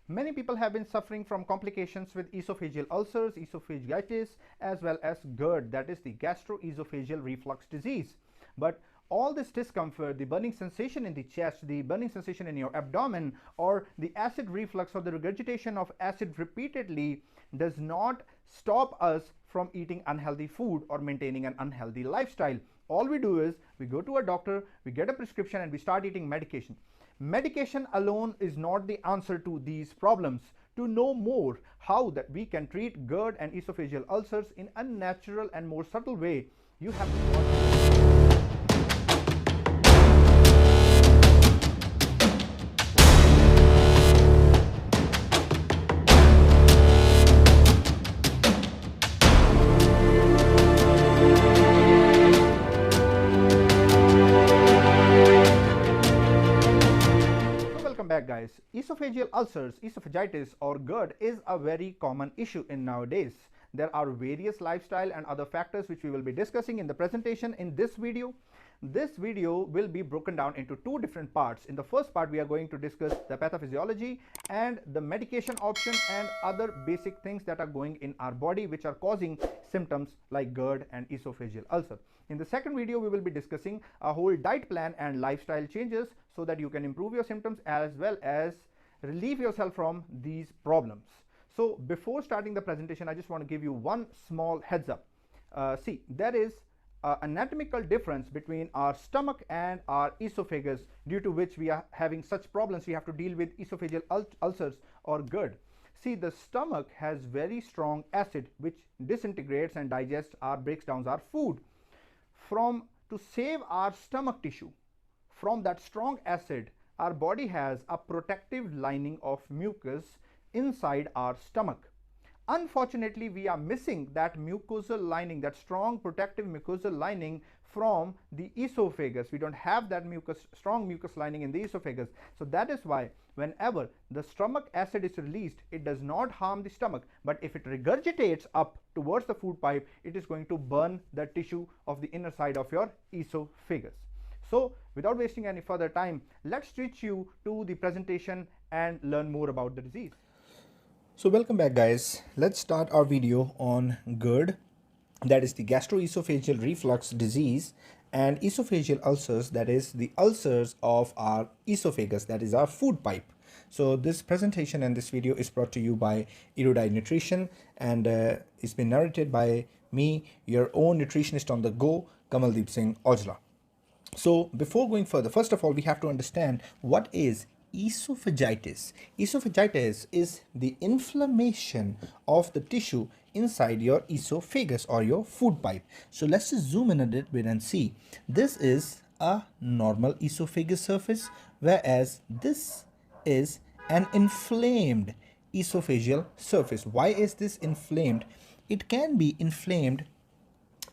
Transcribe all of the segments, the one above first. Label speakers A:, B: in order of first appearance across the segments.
A: Many people have been suffering from complications with esophageal ulcers, esophagitis, as well as GERD, that is the gastroesophageal reflux disease. But all this discomfort, the burning sensation in the chest, the burning sensation in your abdomen, or the acid reflux or the regurgitation of acid repeatedly does not stop us from eating unhealthy food or maintaining an unhealthy lifestyle. All we do is we go to a doctor, we get a prescription, and we start eating medication. Medication alone is not the answer to these problems. To know more how that we can treat GERD and esophageal ulcers in a natural and more subtle way, you have to watch. Guys, esophageal ulcers, esophagitis or GERD is a very common issue in nowadays. There are various lifestyle and other factors which we will be discussing in the presentation in this video. This video will be broken down into two different parts. In the first part, we are going to discuss the pathophysiology and the medication option and other basic things that are going in our body which are causing symptoms like GERD and esophageal ulcer. In the second video, we will be discussing a whole diet plan and lifestyle changes so that you can improve your symptoms as well as relieve yourself from these problems. So before starting the presentation, I just want to give you one small heads up. See, there is anatomical difference between our stomach and our esophagus, due to which we are having such problems. We have to deal with esophageal ulcers or GERD. See, the stomach has very strong acid which disintegrates and digests or breaks down our food. To save our stomach tissue from that strong acid, our body has a protective lining of mucus inside our stomach. Unfortunately, we are missing that mucosal lining, that strong protective mucosal lining from the esophagus. We don't have that strong mucus lining in the esophagus. So that is why whenever the stomach acid is released, it does not harm the stomach, but if it regurgitates up towards the food pipe, it is going to burn the tissue of the inner side of your esophagus. So without wasting any further time, let's switch you to the presentation and learn more about the disease.
B: So welcome back, guys. Let's start our video on GERD, that is the gastroesophageal reflux disease, and esophageal ulcers, that is the ulcers of our esophagus, that is our food pipe. So this presentation and this video is brought to you by Erudite Nutrition, and it's been narrated by me, your own nutritionist on the go, Kanwaldeep Singh, Aujla. So before going further, first of all, we have to understand what is esophagitis. Esophagitis is the inflammation of the tissue inside your esophagus or your food pipe. So let's just zoom in a little bit and see. This is a normal esophagus surface, whereas this is an inflamed esophageal surface. Why is this inflamed? It can be inflamed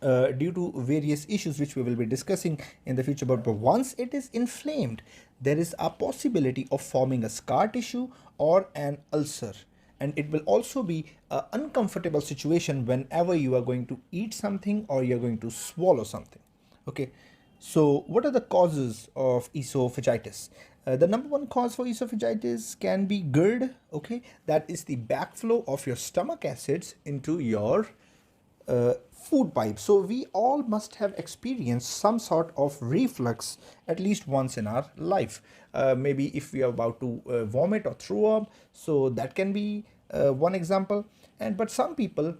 B: due to various issues which we will be discussing in the future, but once it is inflamed, there is a possibility of forming a scar tissue or an ulcer, and it will also be an uncomfortable situation whenever you are going to eat something or you're going to swallow something. Okay, so what are the causes of esophagitis? The number one cause for esophagitis can be GERD. Okay, that is the backflow of your stomach acids into your food pipe. So we all must have experienced some sort of reflux at least once in our life. Maybe if we are about to vomit or throw up, so that can be one example. But some people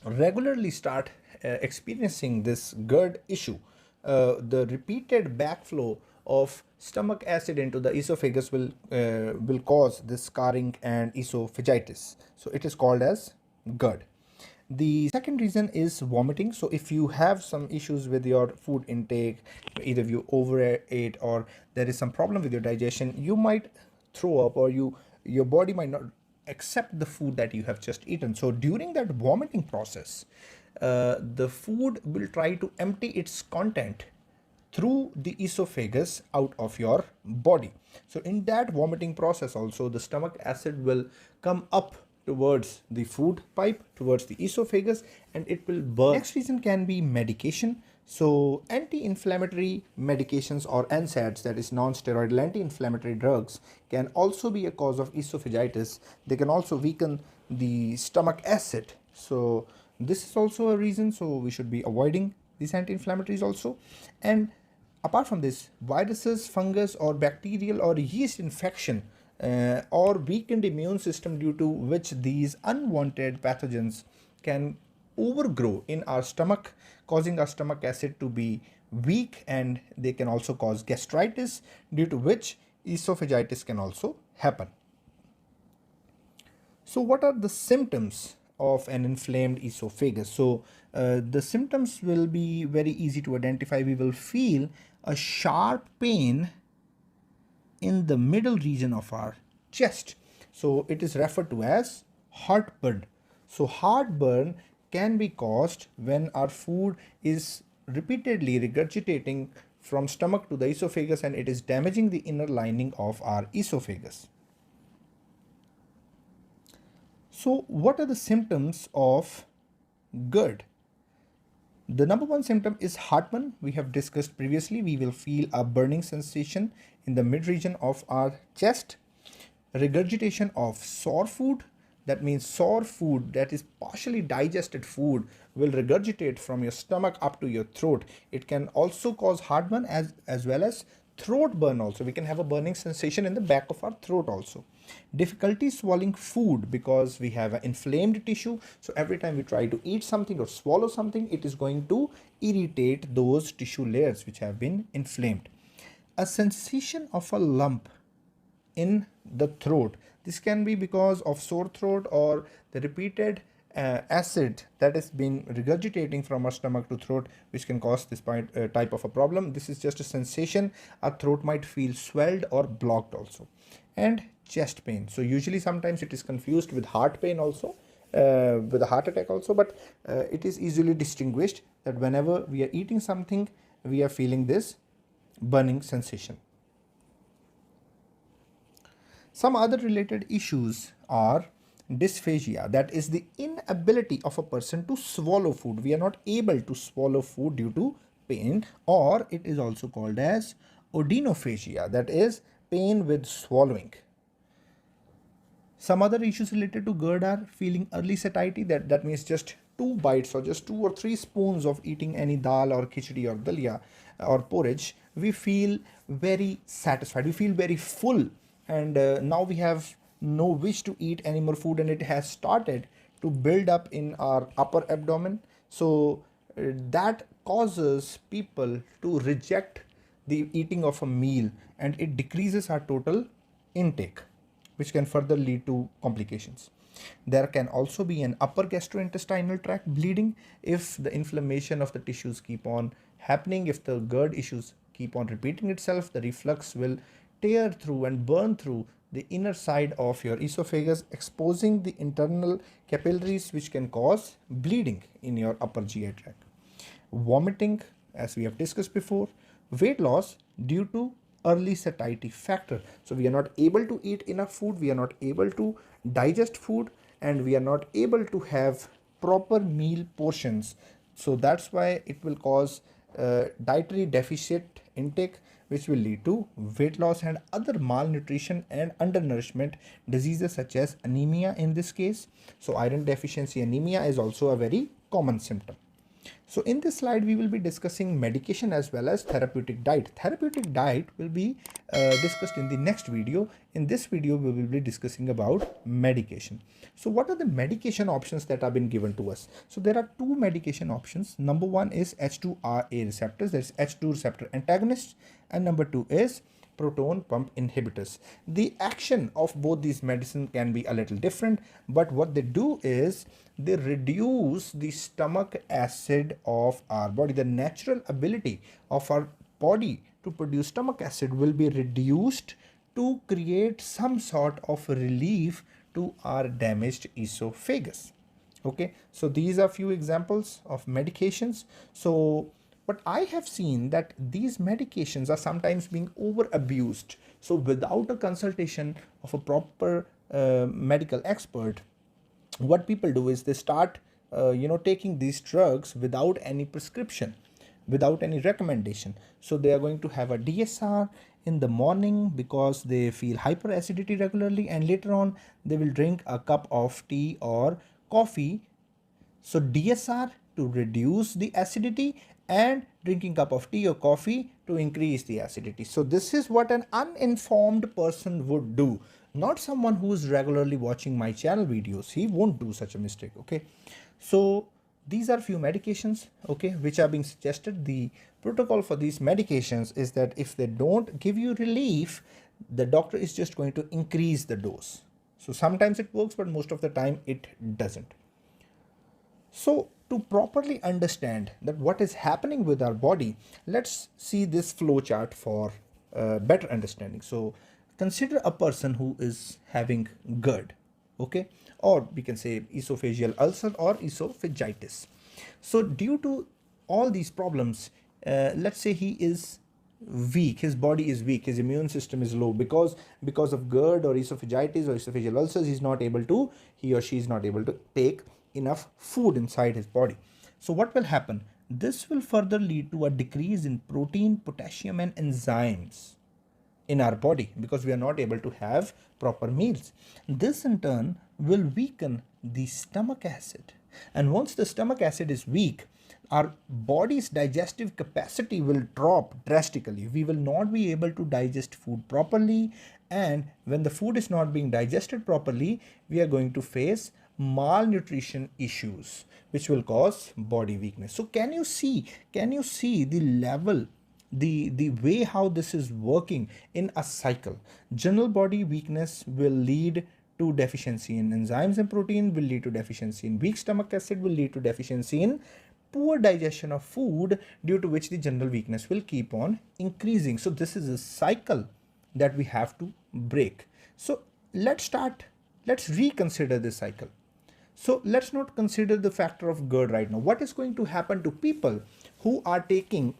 B: regularly start experiencing this GERD issue. The repeated backflow of stomach acid into the esophagus will cause this scarring and esophagitis. So it is called as GERD. The second reason is vomiting. So if you have some issues with your food intake, either you overate or there is some problem with your digestion, you might throw up, or your body might not accept the food that you have just eaten. So during that vomiting process, the food will try to empty its content through the esophagus out of your body. So in that vomiting process also, the stomach acid will come up towards the food pipe, towards the esophagus, and it will burn. Next reason can be medication. So anti-inflammatory medications or NSAIDs, that is non-steroidal anti-inflammatory drugs, can also be a cause of esophagitis. They can also weaken the stomach acid. So this is also a reason, so we should be avoiding these anti-inflammatories also. And apart from this, viruses, fungus or bacterial or yeast infection or weakened immune system due to which these unwanted pathogens can overgrow in our stomach, causing our stomach acid to be weak, and they can also cause gastritis, due to which esophagitis can also happen. So what are the symptoms of an inflamed esophagus? So the symptoms will be very easy to identify. We will feel a sharp pain in the middle region of our chest. So it is referred to as heartburn. So heartburn can be caused when our food is repeatedly regurgitating from stomach to the esophagus and it is damaging the inner lining of our esophagus. So what are the symptoms of GERD? The number one symptom is heartburn. We have discussed previously. We will feel a burning sensation in the mid region of our chest. Regurgitation of sour food. That means sour food, that is partially digested food, will regurgitate from your stomach up to your throat. It can also cause heartburn as well as throat burn also. We can have a burning sensation in the back of our throat also. Difficulty swallowing food because we have an inflamed tissue. So every time we try to eat something or swallow something, it is going to irritate those tissue layers which have been inflamed. A sensation of a lump in the throat. This can be because of sore throat or the repeated acid that has been regurgitating from our stomach to throat, which can cause this type of a problem. This is just a sensation. Our throat might feel swelled or blocked also. And chest pain. So usually sometimes it is confused with heart pain also, with a heart attack also, but it is easily distinguished that whenever we are eating something, we are feeling this burning sensation. Some other related issues are dysphagia, that is the inability of a person to swallow food. We are not able to swallow food due to pain, or it is also called as odynophagia, that is pain with swallowing. Some other issues related to GERD are feeling early satiety, that means just 2 bites or just 2 or 3 spoons of eating any dal or khichdi or dalia or porridge, we feel very satisfied, we feel very full, and now we have no wish to eat any more food, and it has started to build up in our upper abdomen. So that causes people to reject the eating of a meal, and it decreases our total intake, which can further lead to complications. There can also be an upper gastrointestinal tract bleeding if the inflammation of the tissues keep on happening. If the GERD issues keep on repeating itself, the reflux will tear through and burn through the inner side of your esophagus, exposing the internal capillaries, which can cause bleeding in your upper GI tract. Vomiting, as we have discussed before. Weight loss due to early satiety factor. So we are not able to eat enough food, we are not able to digest food, and we are not able to have proper meal portions. So that's why it will cause dietary deficit intake, which will lead to weight loss and other malnutrition and undernourishment diseases such as anemia in this case. So iron deficiency anemia is also a very common symptom. So in this slide, we will be discussing medication as well as therapeutic diet. Therapeutic diet will be discussed in the next video. In this video, we will be discussing about medication. So what are the medication options that have been given to us? So there are 2 medication options. Number 1 is H2RA receptors, that is H2 receptor antagonists, and number 2 is proton pump inhibitors. The action of both these medicines can be a little different, but what they do is they reduce the stomach acid of our body. The natural ability of our body to produce stomach acid will be reduced to create some sort of relief to our damaged esophagus. Okay, so these are few examples of medications. So but I have seen that these medications are sometimes being over abused. So without a consultation of a proper medical expert, what people do is they start taking these drugs without any prescription. without any recommendation. So they are going to have a DSR in the morning because they feel hyperacidity regularly, and later on they will drink a cup of tea or coffee. So DSR to reduce the acidity, and drinking cup of tea or coffee to increase the acidity. So this is what an uninformed person would do, not someone who is regularly watching my channel videos. He won't do such a mistake. Okay, so these are few medications, okay, which are being suggested. The protocol for these medications is that if they don't give you relief, the doctor is just going to increase the dose. So sometimes it works, but most of the time it doesn't. So to properly understand that what is happening with our body, let's see this flow chart for better understanding. So consider a person who is having GERD, okay, or we can say esophageal ulcer or esophagitis. So due to all these problems, let's say he is weak, his body is weak, his immune system is low because of GERD or esophagitis or esophageal ulcers. He or she is not able to take enough food inside his body. So what will happen? This will further lead to a decrease in protein, potassium and enzymes in our body because we are not able to have proper meals. This in turn will weaken the stomach acid, and once the stomach acid is weak, our body's digestive capacity will drop drastically. We will not be able to digest food properly, and when the food is not being digested properly, we are going to face malnutrition issues which will cause body weakness. So can you see the level, the way how this is working in a cycle? General body weakness will lead to deficiency in enzymes and protein, will lead to deficiency in weak stomach acid, will lead to deficiency in poor digestion of food, due to which the general weakness will keep on increasing. So this is a cycle that we have to break. So let's reconsider this cycle. So let's not consider the factor of GERD right now. What is going to happen to people who are taking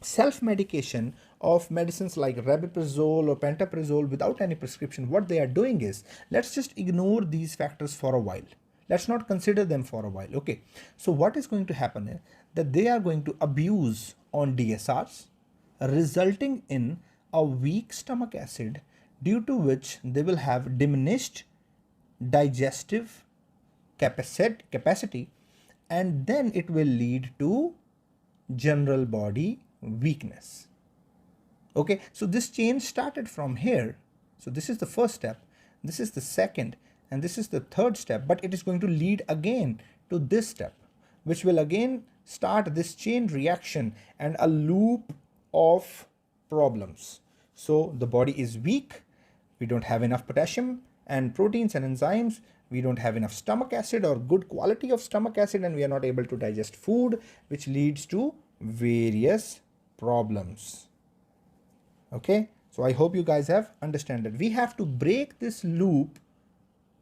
B: self-medication of medicines like rabeprazole or pantoprazole without any prescription? What they are doing is, let's just ignore these factors for a while. Let's not consider them for a while. Okay. So what is going to happen is that they are going to abuse on DSRs, resulting in a weak stomach acid, due to which they will have diminished digestive capacity, and then it will lead to general body weakness. Okay, so this chain started from here. So this is the first step, this is the second, and this is the third step, but it is going to lead again to this step, which will again start this chain reaction and a loop of problems. So the body is weak, we don't have enough potassium and proteins and enzymes, we don't have enough stomach acid or good quality of stomach acid, and we are not able to digest food, which leads to various problems. Okay, so I hope you guys have understood that we have to break this loop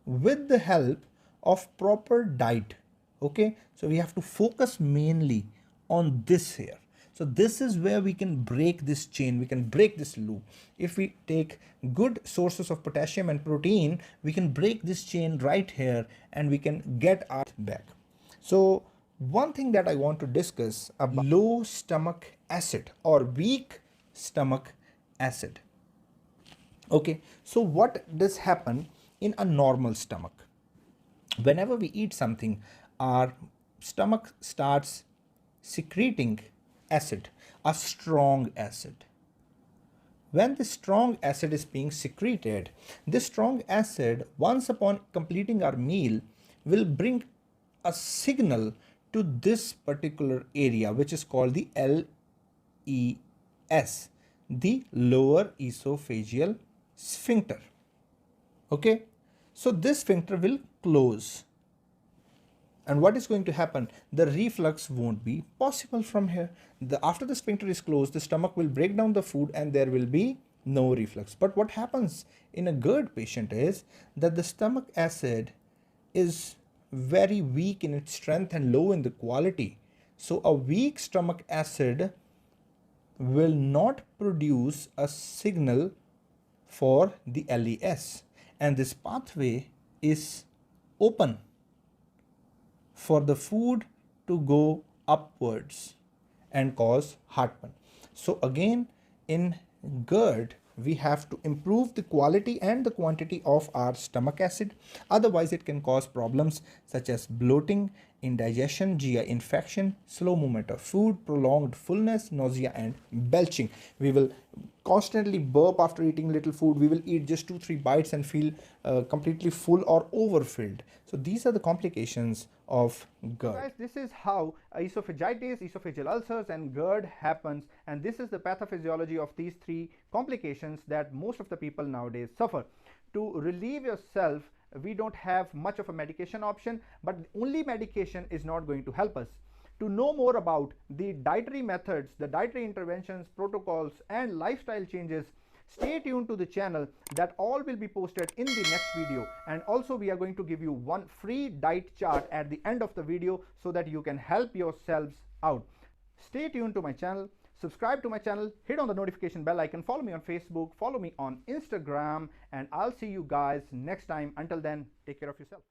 B: with the help of proper diet. Okay, so we have to focus mainly on this here. So this is where we can break this chain, we can break this loop. If we take good sources of potassium and protein, we can break this chain right here and we can get our back. So one thing that I want to discuss about low stomach acid or weak stomach acid. Okay, so what does happen in a normal stomach? Whenever we eat something, our stomach starts secreting acid, a strong acid. When the strong acid is being secreted, this strong acid, once upon completing our meal, will bring a signal to this particular area, which is called the LES, the lower esophageal sphincter. Okay, so this sphincter will close, and what is going to happen? The reflux won't be possible from here. After the sphincter is closed, the stomach will break down the food and there will be no reflux. But what happens in a GERD patient is that the stomach acid is very weak in its strength and low in the quality. So a weak stomach acid will not produce a signal for the LES, and this pathway is open for the food to go upwards, and cause heartburn. So again, in GERD, we have to improve the quality and the quantity of our stomach acid. Otherwise, it can cause problems such as bloating, indigestion, GI infection, slow movement of food, prolonged fullness, nausea, and belching. We will constantly burp after eating little food. We will eat just 2-3 bites and feel completely full or overfilled. So these are the complications of GERD.
A: Guys, this is how esophagitis, esophageal ulcers, and GERD happens, and this is the pathophysiology of these three complications that most of the people nowadays suffer. To relieve yourself, we don't have much of a medication option, but only medication is not going to help us. To know more about the dietary methods, the dietary interventions, protocols, and lifestyle changes, stay tuned to the channel. That all will be posted in the next video, and also we are going to give you one free diet chart at the end of the video so that you can help yourselves out. Stay tuned to my channel, subscribe to my channel, hit on the notification bell icon, follow me on Facebook, follow me on Instagram, and I'll see you guys next time. Until then, take care of yourself.